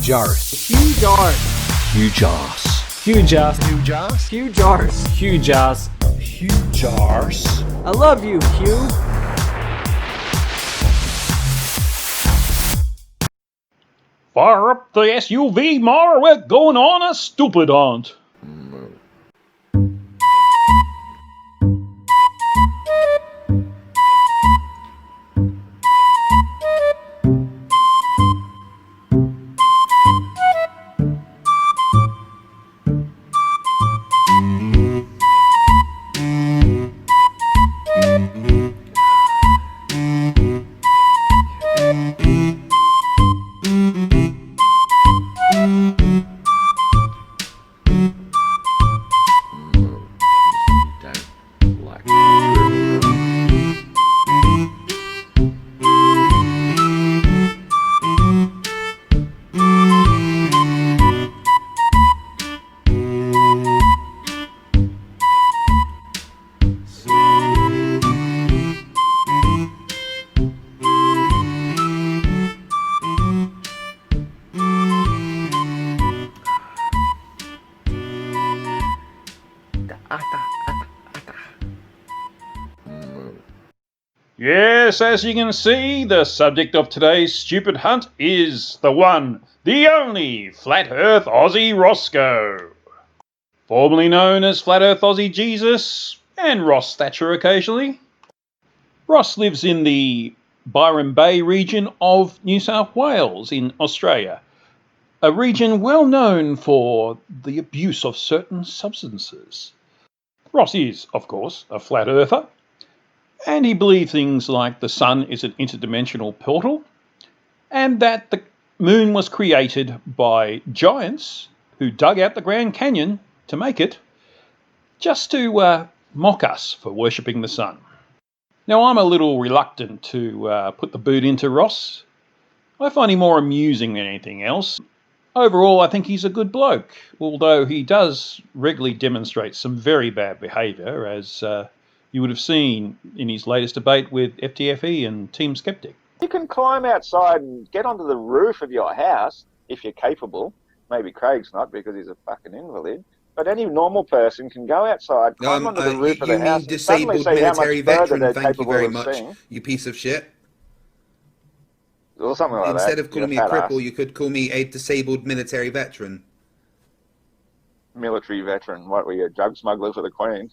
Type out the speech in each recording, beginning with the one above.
Huge arse. Huge arse. Huge arse. Huge arse. Huge arse. Huge arse. Huge arse. Huge arse. I love you, Hugh. Fire up the SUV, Mar. We're going on a stupid hunt. Yes, as you can see, the subject of today's stupid hunt is the one, the only Flat Earth Aussie Rosco. Formerly known as Flat Earth Aussie Jesus and Ross Thatcher occasionally. Ross lives in the Byron Bay region of New South Wales in Australia, a region well known for the abuse of certain substances. Ross is, of course, a flat earther, and he believed things like the sun is an interdimensional portal, and that the moon was created by giants who dug out the Grand Canyon to make it, just to mock us for worshipping the sun. Now, I'm a little reluctant to put the boot into Ross. I find him more amusing than anything else. Overall, I think he's a good bloke, although he does regularly demonstrate some very bad behaviour, as you would have seen in his latest debate with FTFE and Team Skeptic. You can climb outside and get onto the roof of your house, if you're capable. Maybe Craig's not, because he's a fucking invalid. But any normal person can go outside, climb onto the roof of the house, and suddenly see how much further they're capable of seeing. You piece of shit. Or something like that. Instead of calling me a cripple, you could call me a disabled military veteran. Military veteran. What, were you a drug smuggler for the Queen?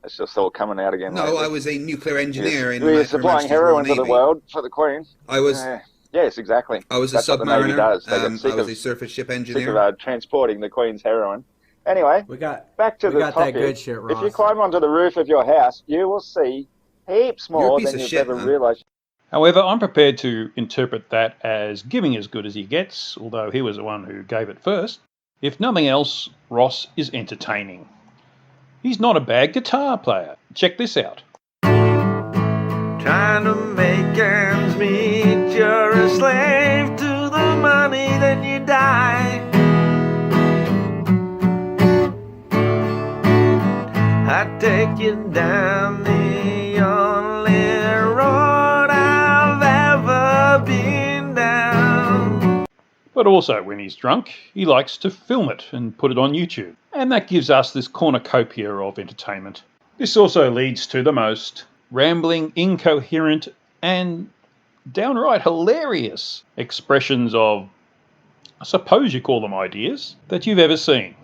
It's just all coming out again. No, I was a nuclear engineer in You're supplying heroin to the world for the Queen. I was. Yes, exactly. I was a That's what the Navy submariner. does. They I get sick was of, a surface ship engineer. sick of transporting the Queen's heroin. Anyway, back to the topic. That good shit, Ross. If you climb onto the roof of your house, you will see heaps more than you've ever realised. However, I'm prepared to interpret that as giving as good as he gets, although he was the one who gave it first. If nothing else, Ross is entertaining. He's not a bad guitar player. Check this out. Trying to make ends meet, you're a slave to the money, then you die. I take you down the only road I've ever been down. But also, when he's drunk, he likes to film it and put it on YouTube. And that gives us this cornucopia of entertainment. This also leads to the most rambling, incoherent, and downright hilarious expressions of, I suppose you call them ideas, that you've ever seen.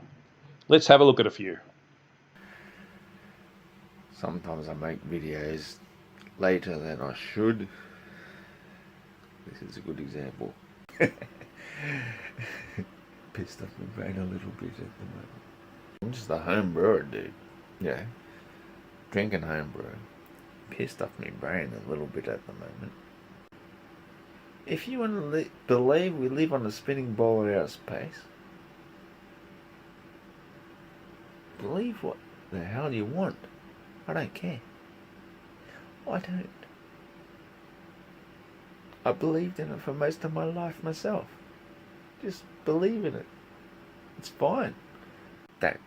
Let's have a look at a few. Sometimes I make videos later than I should. This is a good example. Pissed off my brain a little bit at the moment. I'm just a home brewer, dude. Yeah. Drinking home brew. Pissed off my brain a little bit at the moment. If you want to believe we live on a spinning ball of our space, believe what the hell you want. I don't care. I don't. I believed in it for most of my life myself. Just believe in it. It's fine. That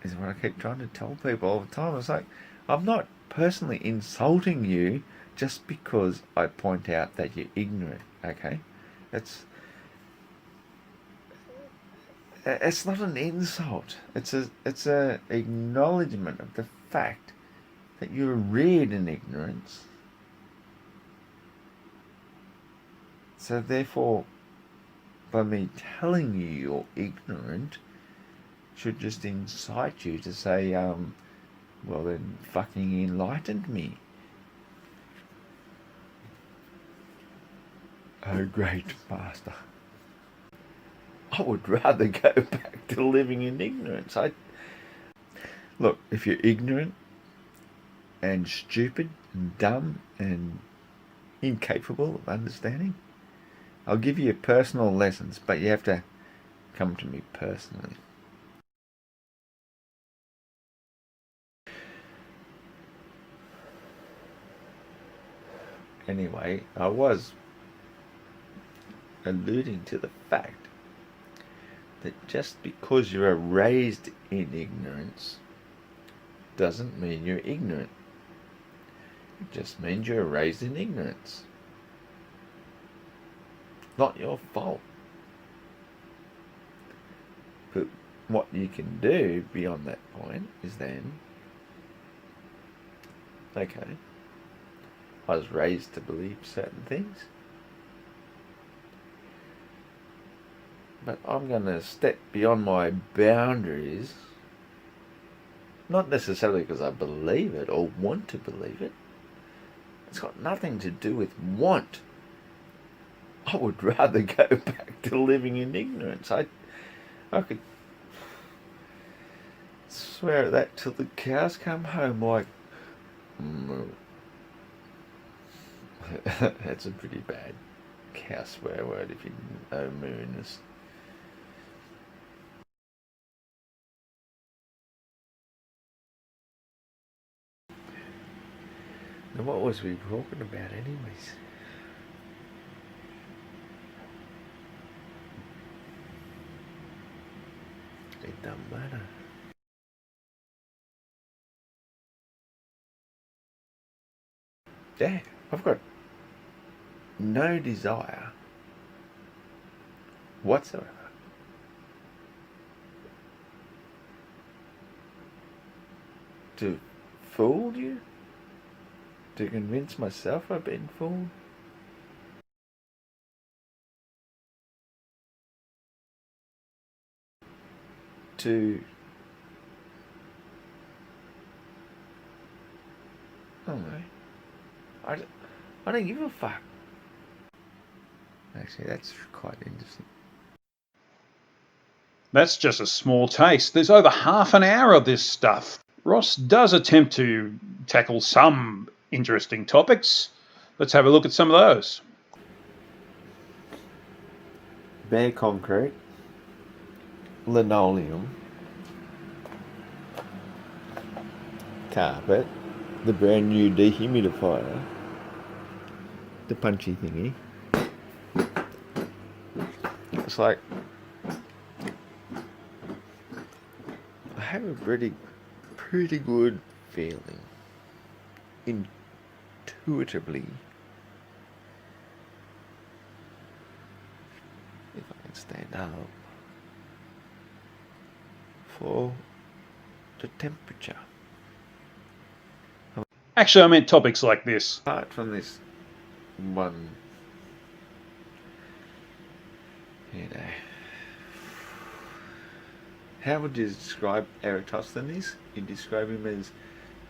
is what I keep trying to tell people all the time. It's like, I'm not personally insulting you just because I point out that you're ignorant, okay? It's not an insult. It's a acknowledgement of the fact that you're reared in ignorance. So therefore, by me telling you you're ignorant, should just incite you to say, well then fucking enlightened me. Oh great master. I would rather go back to living in ignorance. Look, if you're ignorant and stupid and dumb and incapable of understanding, I'll give you personal lessons, but you have to come to me personally. Anyway, I was alluding to the fact that just because you are raised in ignorance doesn't mean you're ignorant. It just means you're raised in ignorance. Not your fault. But what you can do beyond that point is then, okay, I was raised to believe certain things, but I'm going to step beyond my boundaries, not necessarily because I believe it or want to believe it. It's got nothing to do with want. I would rather go back to living in ignorance. I could swear at that till the cows come home, like, that's a pretty bad cow swear word if you know mooners. Now what was we talking about anyways? It doesn't matter. Yeah, I've got no desire whatsoever to fool you, to convince myself I've been fooled. I don't give a fuck. Actually, that's quite interesting. That's just a small taste. There's over half an hour of this stuff. Ross does attempt to tackle some interesting topics. Let's have a look at some of those. Bare concrete, linoleum, carpet, the brand new dehumidifier, the punchy thingy. It's like, I have a pretty good feeling, intuitively, if I can stand up, for the temperature. Actually, I meant topics like this. Apart from this one, how would you describe Eratosthenes? You describe him as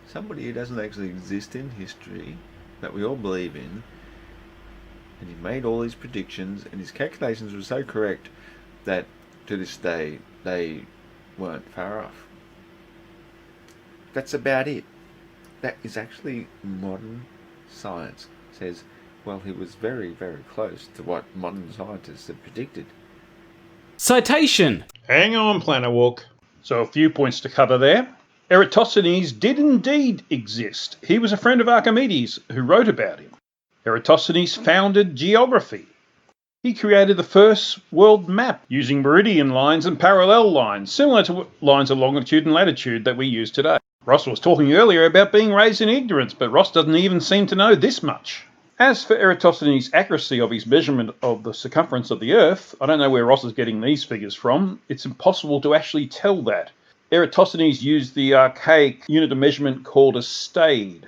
somebody who doesn't actually exist in history, that we all believe in, and he made all these predictions, and his calculations were so correct that to this day they weren't far off. That's about it. That is actually modern science. Says, well, he was very, very close to what modern scientists have predicted. Citation! Hang on, Planawalk. So a few points to cover there. Eratosthenes did indeed exist. He was a friend of Archimedes who wrote about him. Eratosthenes founded geography. He created the first world map using meridian lines and parallel lines, similar to lines of longitude and latitude that we use today. Ross was talking earlier about being raised in ignorance, but Ross doesn't even seem to know this much. As for Eratosthenes' accuracy of his measurement of the circumference of the Earth, I don't know where Ross is getting these figures from. It's impossible to actually tell that. Eratosthenes used the archaic unit of measurement called a stade.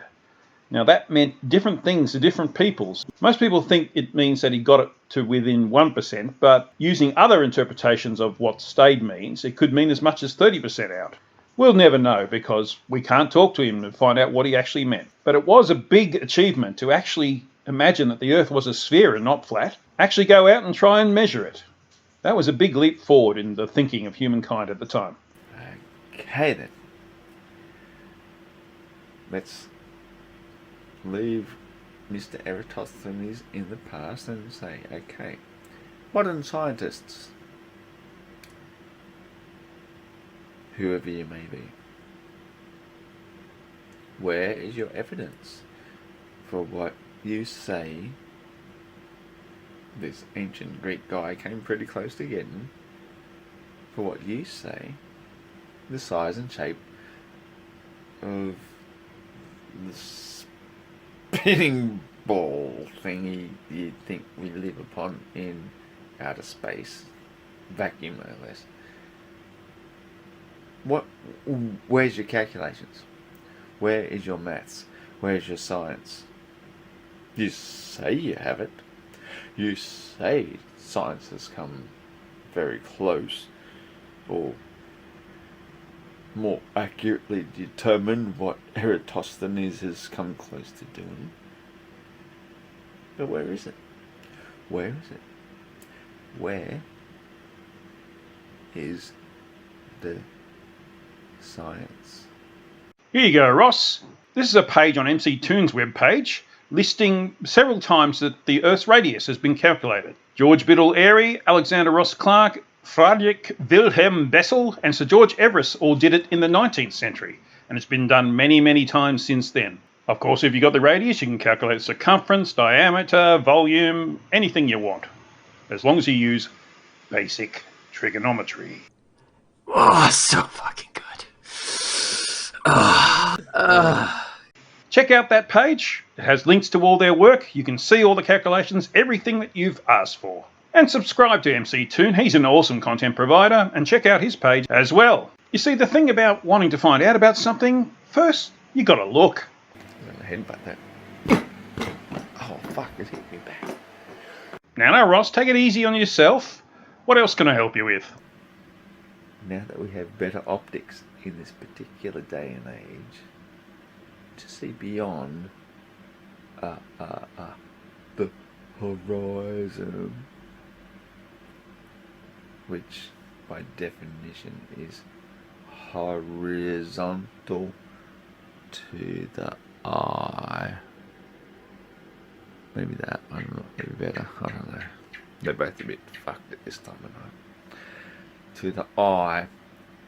Now that meant different things to different peoples. Most people think it means that he got it to within 1%, but using other interpretations of what stade means, it could mean as much as 30% out. We'll never know because we can't talk to him and find out what he actually meant. But it was a big achievement to actually imagine that the Earth was a sphere and not flat. Actually go out and try and measure it. That was a big leap forward in the thinking of humankind at the time. Okay then. Let's leave Mr. Eratosthenes in the past and say, okay, modern scientists, whoever you may be, where is your evidence for what you say this ancient Greek guy came pretty close to getting? For what you say the size and shape of the spinning ball thingy you think we live upon in outer space, vacuum more or less. Where's your calculations? Where is your maths? Where's your science? You say you have it. You say science has come very close, or more accurately determined what Eratosthenes has come close to doing. But where is it? Where is it? Where is the science? Here you go, Ross. This is a page on MC Toon's webpage listing several times that the Earth's radius has been calculated. George Biddle Airy, Alexander Ross Clark, Friedrich Wilhelm Bessel and Sir George Everest all did it in the 19th century, and it's been done many, many times since then. Of course, if you've got the radius, you can calculate circumference, diameter, volume, anything you want, as long as you use basic trigonometry. Oh, so fucking good. Check out that page. It has links to all their work. You can see all the calculations, everything that you've asked for. And subscribe to MC Toon. He's an awesome content provider, and check out his page as well. You see, the thing about wanting to find out about something, first, you gotta look. I'm gonna headbutt that. Oh fuck, it hit me back. Now, Ross, take it easy on yourself. What else can I help you with? Now that we have better optics in this particular day and age, to see beyond the horizon, which by definition is horizontal to the eye. Maybe that one might be better, I don't know. They're both a bit fucked at this time of night. To the eye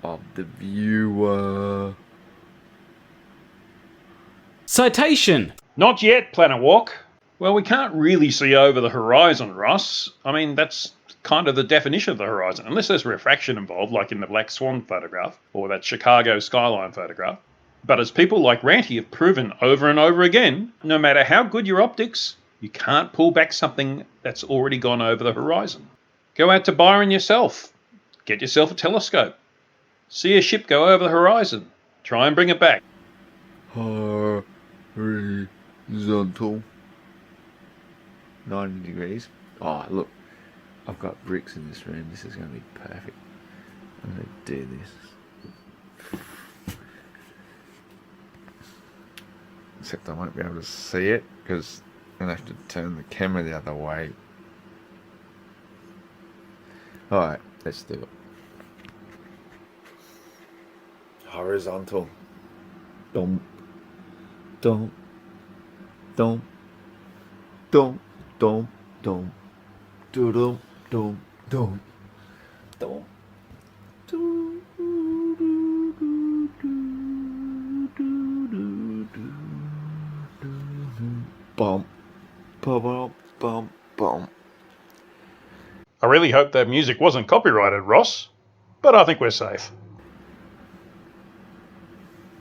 of the viewer. Citation. Not yet, Planawalk. Well, we can't really see over the horizon, Ross. I mean, that's kind of the definition of the horizon, unless there's refraction involved, like in the Black Swan photograph, or that Chicago skyline photograph. But as people like Ranty have proven over and over again, no matter how good your optics, you can't pull back something that's already gone over the horizon. Go out to Byron yourself. Get yourself a telescope. See a ship go over the horizon. Try and bring it back. Horizontal. 90 degrees. Oh, look. I've got bricks in this room. This is going to be perfect. I'm going to do this. Except I won't be able to see it because I'm going to have to turn the camera the other way. Alright, let's do it. Horizontal. Dum. Dum. Dum. Dum. Dum. Dum. Dum. Dum. Dum. Dum. Bum. Bum. Bum. Bum. I really hope that music wasn't copyrighted, Ross, but I think we're safe.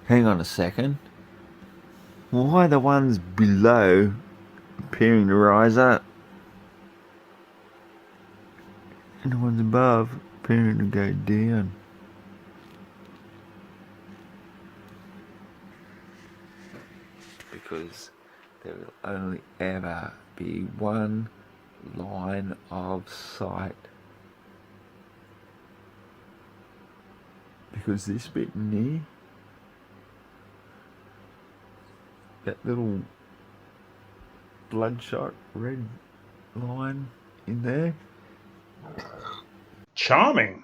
Hang on a second. Why are the ones below appearing to rise up, and the ones above appearing to go down. Because there will only ever be one line of sight. Because this bit in here, that little bloodshot red line in there, Charming.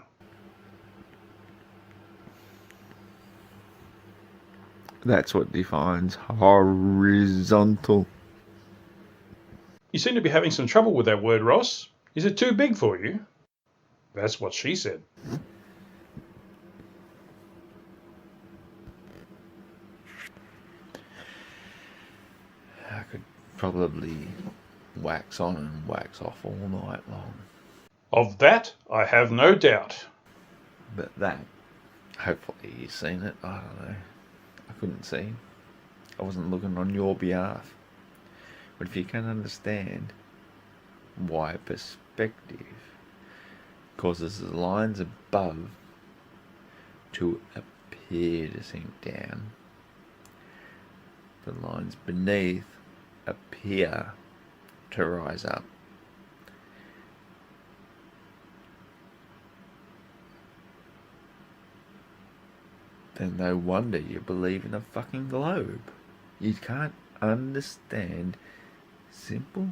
that's what defines horizontal. You seem to be having some trouble with that word, Ross. Is it too big for you? That's what she said. I could probably wax on and wax off all night long. Of that, I have no doubt. But that, hopefully you've seen it, I don't know. I couldn't see. I wasn't looking on your behalf. But if you can understand why perspective causes the lines above to appear to sink down, the lines beneath appear to rise up. Then no wonder you believe in a fucking globe. You can't understand simple,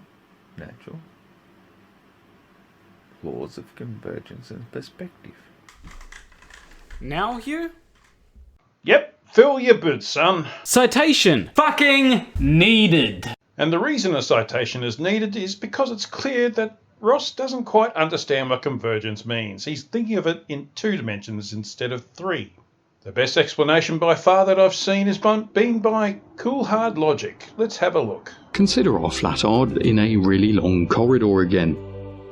natural laws of convergence and perspective. Now, Hugh? Yep, fill your boots, son. Citation. Fucking needed. And the reason a citation is needed is because it's clear that Ross doesn't quite understand what convergence means. He's thinking of it in 2 dimensions instead of 3. The best explanation by far that I've seen has been by cool hard logic. Let's have a look. Consider our Flatard in a really long corridor again.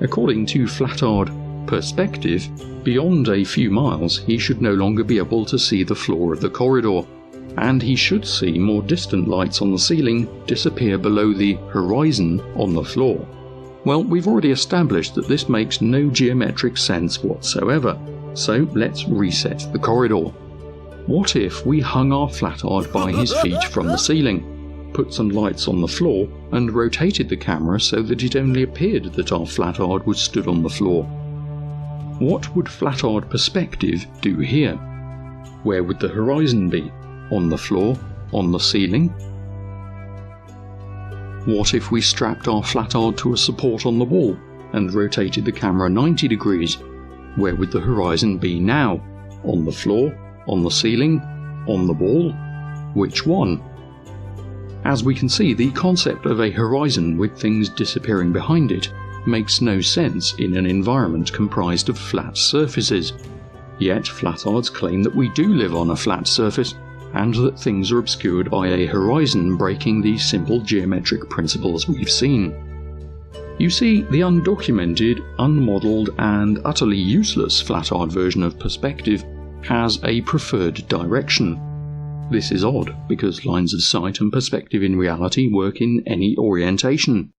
According to Flatard perspective, beyond a few miles he should no longer be able to see the floor of the corridor, and he should see more distant lights on the ceiling disappear below the horizon on the floor. Well, we've already established that this makes no geometric sense whatsoever, so let's reset the corridor. What if we hung our Flatard by his feet from the ceiling, put some lights on the floor, and rotated the camera so that it only appeared that our Flatard was stood on the floor? What would Flatard perspective do here? Where would the horizon be? On the floor? On the ceiling? What if we strapped our Flatard to a support on the wall and rotated the camera 90 degrees? Where would the horizon be now? On the floor? On the ceiling? On the wall? Which one? As we can see, the concept of a horizon with things disappearing behind it makes no sense in an environment comprised of flat surfaces. Yet Flatards claim that we do live on a flat surface, and that things are obscured by a horizon breaking the simple geometric principles we've seen. You see, the undocumented, unmodelled and utterly useless Flatard version of perspective has a preferred direction. This is odd, because lines of sight and perspective in reality work in any orientation.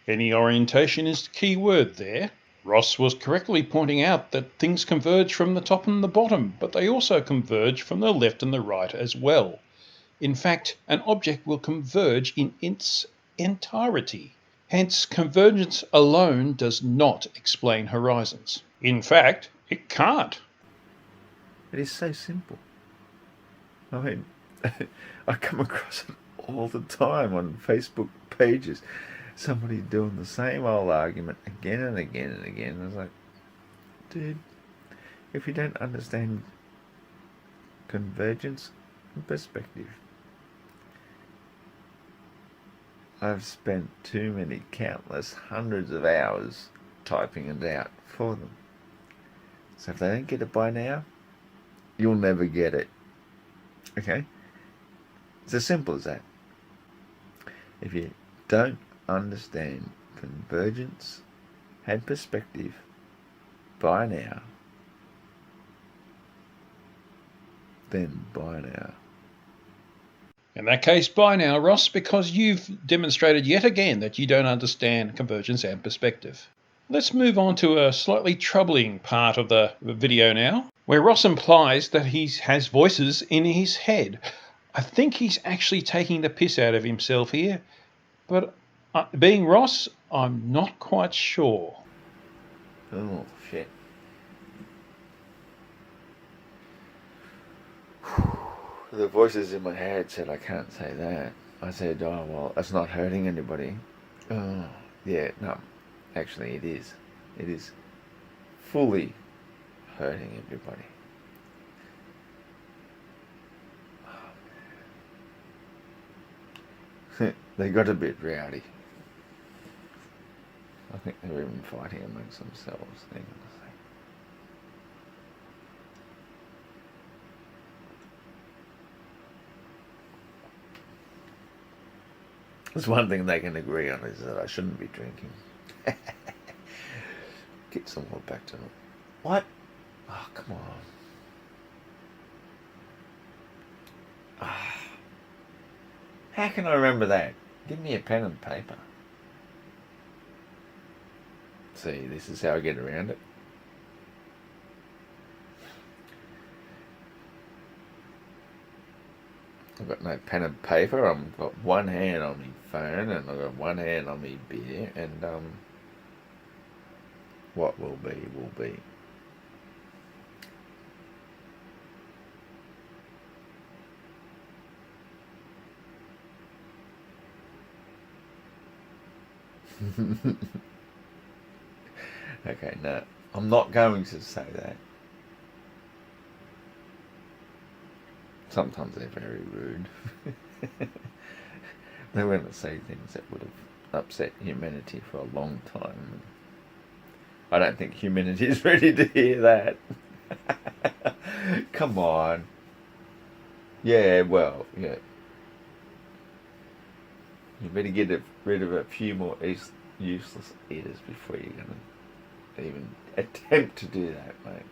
Any orientation is the key word there. Ross was correctly pointing out that things converge from the top and the bottom, but they also converge from the left and the right as well. In fact, an object will converge in its entirety. Hence, convergence alone does not explain horizons. In fact, it can't. It is so simple. I mean, I come across it all the time on Facebook pages. Somebody doing the same old argument again and again and again. I was like, dude, if you don't understand convergence and perspective, I've spent too many countless hundreds of hours typing it out for them. So if they don't get it by now, you'll never get it. Okay? It's as simple as that. If you don't understand convergence and perspective by now, then by now. In that case, bye now, Ross, because you've demonstrated yet again that you don't understand convergence and perspective. Let's move on to a slightly troubling part of the video now, where Ross implies that he has voices in his head. I think he's actually taking the piss out of himself here, but being Ross, I'm not quite sure. Oh, shit. The voices in my head said I can't say that. I said, oh, well, that's not hurting anybody. Oh, yeah, no. Actually, it is. It is fully hurting everybody. They got a bit rowdy. I think they're even fighting amongst themselves. Hang on a sec. There's one thing they can agree on is that I shouldn't be drinking. Get some more back to them. What? Oh, come on. How can I remember that? Give me a pen and paper. See, this is how I get around it. I've got no pen and paper. I've got one hand on my phone and I've got one hand on my beer, and what will be, will be. Okay, no, I'm not going to say that. Sometimes they're very rude. They want to say things that would have upset humanity for a long time. I don't think humanity is ready to hear that. Come on. Yeah, well, yeah. You better get rid of a few more useless eaters before you're going to even attempt to do that, mate.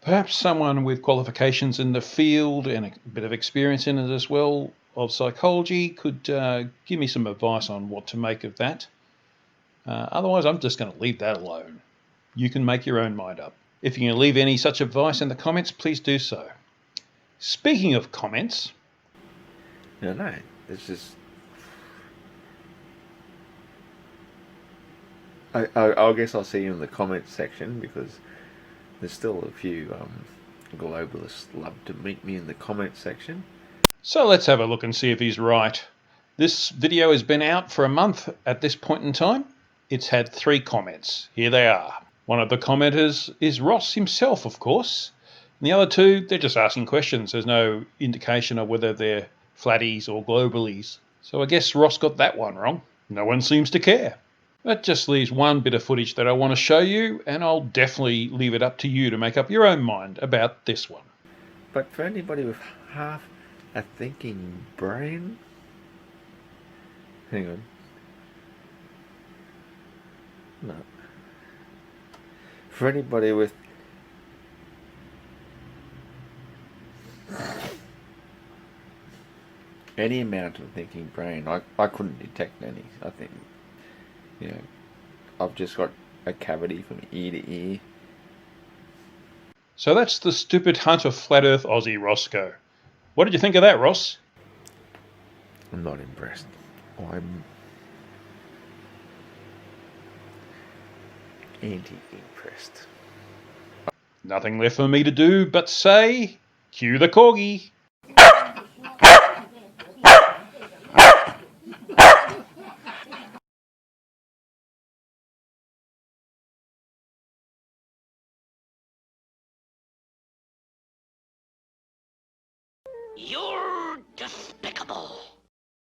Perhaps someone with qualifications in the field and a bit of experience in it as well of psychology could give me some advice on what to make of that. Otherwise, I'm just going to leave that alone. You can make your own mind up. If you can leave any such advice in the comments, please do so. Speaking of comments... No, it's just... I guess I'll see you in the comments section, because there's still a few globalists love to meet me in the comments section. So let's have a look and see if he's right. This video has been out for a month at this point in time. It's had 3 comments. Here they are. One of the commenters is Ross himself, of course. And the other 2, they're just asking questions. There's no indication of whether they're flatties or globalies. So I guess Ross got that one wrong. No one seems to care. That just leaves one bit of footage that I want to show you, and I'll definitely leave it up to you to make up your own mind about this one. But for anybody with half a thinking brain... Hang on. No. For anybody with... any amount of thinking brain, I couldn't detect any. I think, you know, I've just got a cavity from ear to ear. So that's the stupid hunt of Flat Earth Aussie Rosco. What did you think of that, Ross? I'm not impressed. I'm anti-impressed. Nothing left for me to do but say, cue the corgi. You're despicable.